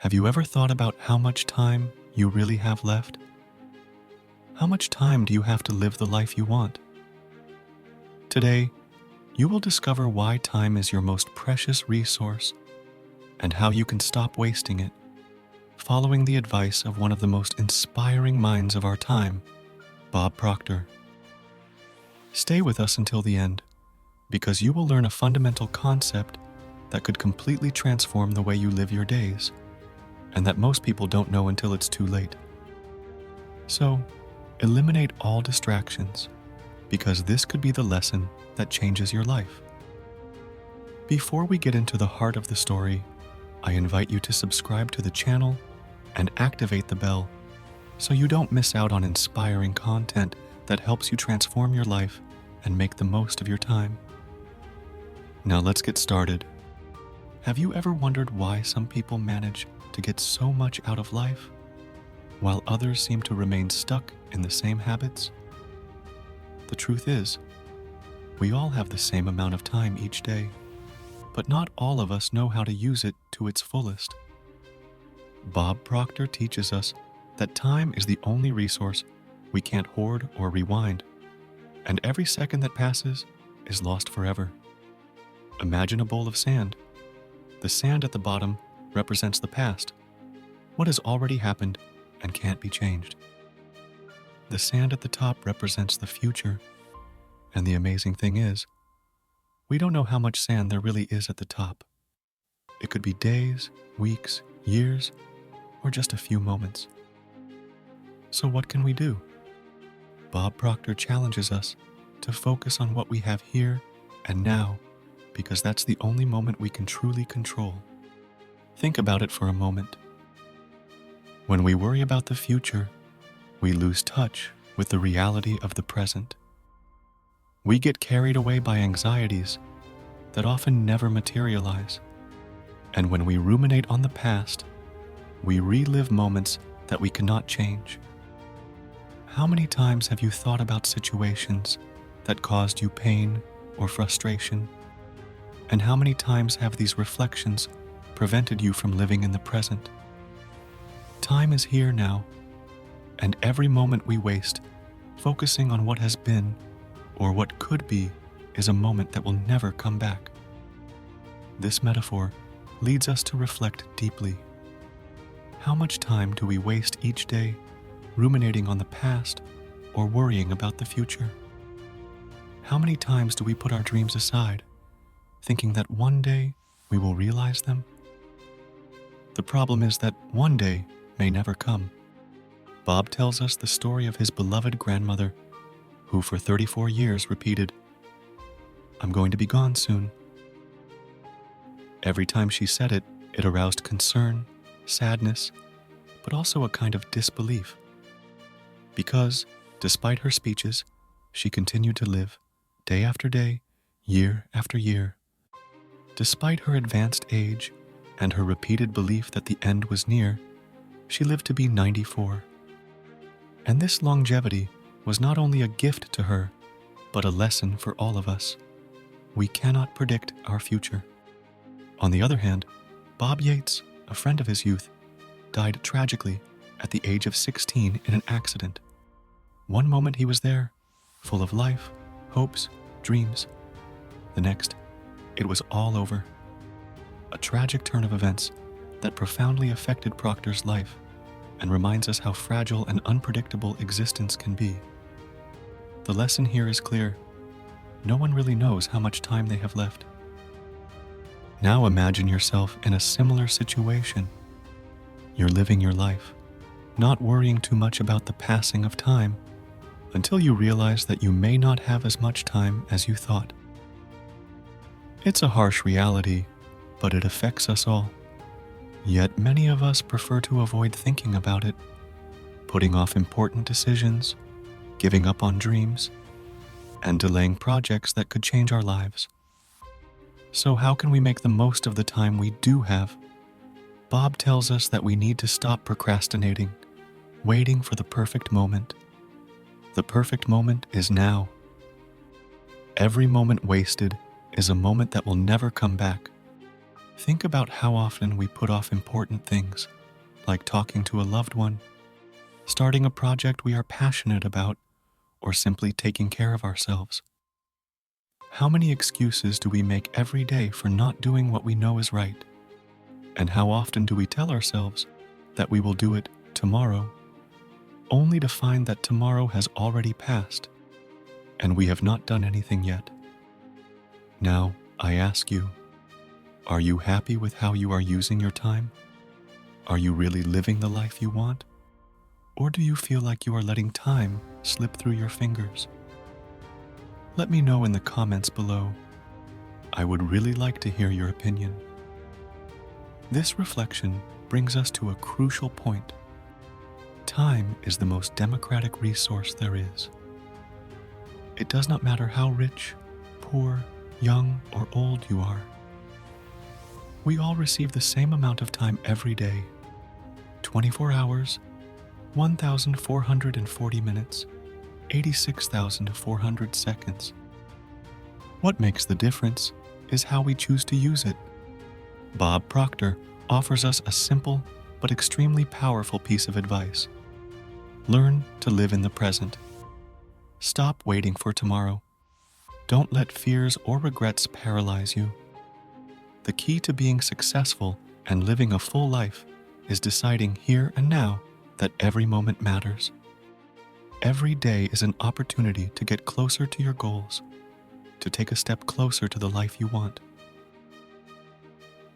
Have you ever thought about how much time you really have left? How much time do you have to live the life you want? Today, you will discover why time is your most precious resource and how you can stop wasting it, following the advice of one of the most inspiring minds of our time, Bob Proctor. Stay with us until the end, because you will learn a fundamental concept that could completely transform the way you live your days, and that most people don't know until it's too late. So, eliminate all distractions, because this could be the lesson that changes your life. Before we get into the heart of the story, I invite you to subscribe to the channel and activate the bell so you don't miss out on inspiring content that helps you transform your life and make the most of your time. Now let's get started. Have you ever wondered why some people manage to get so much out of life, while others seem to remain stuck in the same habits? The truth is, we all have the same amount of time each day, but not all of us know how to use it to its fullest. Bob Proctor teaches us that time is the only resource we can't hoard or rewind, and every second that passes is lost forever. Imagine a bowl of sand. The sand at the bottom represents the past, what has already happened and can't be changed. The sand at the top represents the future, and the amazing thing is, we don't know how much sand there really is at the top. It could be days, weeks, years, or just a few moments. So what can we do? Bob Proctor challenges us to focus on what we have here and now, because that's the only moment we can truly control. Think about it for a moment. When we worry about the future, we lose touch with the reality of the present. We get carried away by anxieties that often never materialize. And when we ruminate on the past, we relive moments that we cannot change. How many times have you thought about situations that caused you pain or frustration? And how many times have these reflections prevented you from living in the present? Time is here now, and every moment we waste focusing on what has been or what could be is a moment that will never come back. This metaphor leads us to reflect deeply. How much time do we waste each day ruminating on the past or worrying about the future? How many times do we put our dreams aside, thinking that one day we will realize them? The problem is that one day may never come. Bob tells us the story of his beloved grandmother, who for 34 years repeated, "I'm going to be gone soon." Every time she said it, it aroused concern, sadness, but also a kind of disbelief. Because, despite her speeches, she continued to live, day after day, year after year. Despite her advanced age and her repeated belief that the end was near, she lived to be 94. And this longevity was not only a gift to her, but a lesson for all of us. We cannot predict our future. On the other hand, Bob Yates, a friend of his youth, died tragically at the age of 16 in an accident. One moment he was there, full of life, hopes, dreams. The next, it was all over. A tragic turn of events that profoundly affected Proctor's life and reminds us how fragile and unpredictable existence can be. The lesson here is clear. No one really knows how much time they have left. Now imagine yourself in a similar situation. You're living your life, not worrying too much about the passing of time, until you realize that you may not have as much time as you thought. It's a harsh reality, but it affects us all. Yet many of us prefer to avoid thinking about it, putting off important decisions, giving up on dreams, and delaying projects that could change our lives. So how can we make the most of the time we do have? Bob tells us that we need to stop procrastinating, waiting for the perfect moment. The perfect moment is now. Every moment wasted is a moment that will never come back. Think about how often we put off important things, like talking to a loved one, starting a project we are passionate about, or simply taking care of ourselves. How many excuses do we make every day for not doing what we know is right? And how often do we tell ourselves that we will do it tomorrow, only to find that tomorrow has already passed and we have not done anything yet? Now, I ask you, are you happy with how you are using your time? Are you really living the life you want? Or do you feel like you are letting time slip through your fingers? Let me know in the comments below. I would really like to hear your opinion. This reflection brings us to a crucial point. Time is the most democratic resource there is. It does not matter how rich, poor, young, or old you are. We all receive the same amount of time every day: 24 hours, 1,440 minutes, 86,400 seconds. What makes the difference is how we choose to use it. Bob Proctor offers us a simple but extremely powerful piece of advice. Learn to live in the present. Stop waiting for tomorrow. Don't let fears or regrets paralyze you. The key to being successful and living a full life is deciding here and now that every moment matters. Every day is an opportunity to get closer to your goals, to take a step closer to the life you want.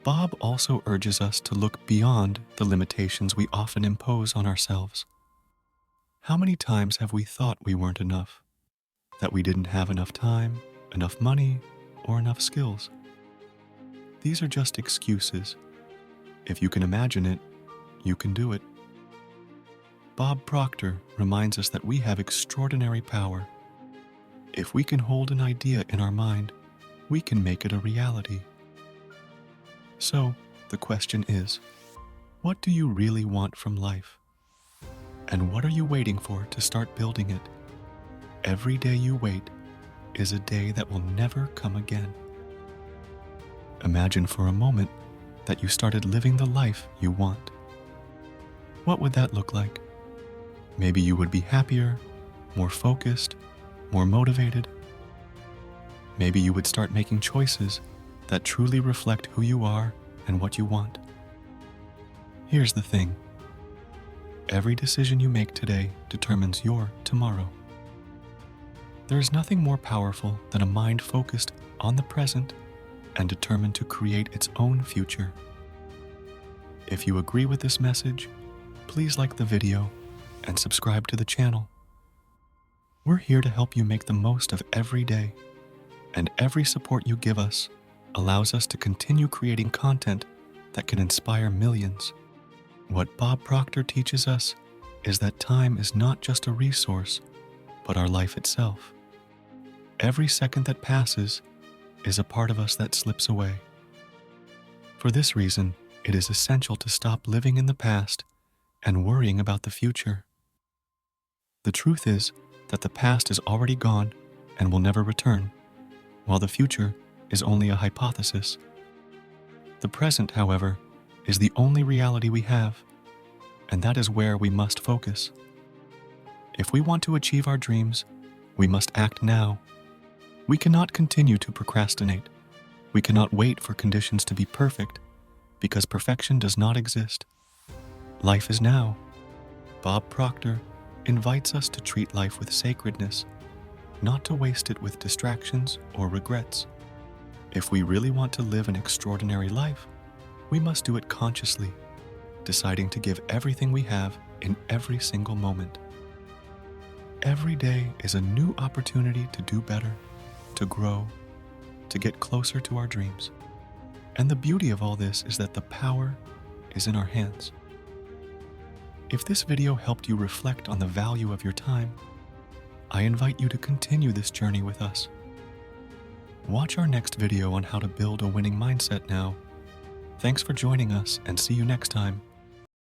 Bob also urges us to look beyond the limitations we often impose on ourselves. How many times have we thought we weren't enough? That we didn't have enough time, enough money, or enough skills? These are just excuses. If you can imagine it, you can do it. Bob Proctor reminds us that we have extraordinary power. If we can hold an idea in our mind, we can make it a reality. So, the question is, what do you really want from life? And what are you waiting for to start building it? Every day you wait is a day that will never come again. Imagine for a moment that you started living the life you want. What would that look like? Maybe you would be happier, more focused, more motivated. Maybe you would start making choices that truly reflect who you are and what you want. Here's the thing. Every decision you make today determines your tomorrow. There is nothing more powerful than a mind focused on the present and determined to create its own future. If you agree with this message, please like the video and subscribe to the channel. We're here to help you make the most of every day, and every support you give us allows us to continue creating content that can inspire millions. What Bob Proctor teaches us is that time is not just a resource, but our life itself. Every second that passes is a part of us that slips away. For this reason, it is essential to stop living in the past and worrying about the future. The truth is that the past is already gone and will never return, while the future is only a hypothesis. The present, however, is the only reality we have, and that is where we must focus. If we want to achieve our dreams, we must act now. We cannot continue to procrastinate. We cannot wait for conditions to be perfect, because perfection does not exist. Life is now. Bob Proctor invites us to treat life with sacredness, not to waste it with distractions or regrets. If we really want to live an extraordinary life, we must do it consciously, deciding to give everything we have in every single moment. Every day is a new opportunity to do better, to grow, to get closer to our dreams. And the beauty of all this is that the power is in our hands. If this video helped you reflect on the value of your time, I invite you to continue this journey with us. Watch our next video on how to build a winning mindset now. Thanks for joining us, and see you next time.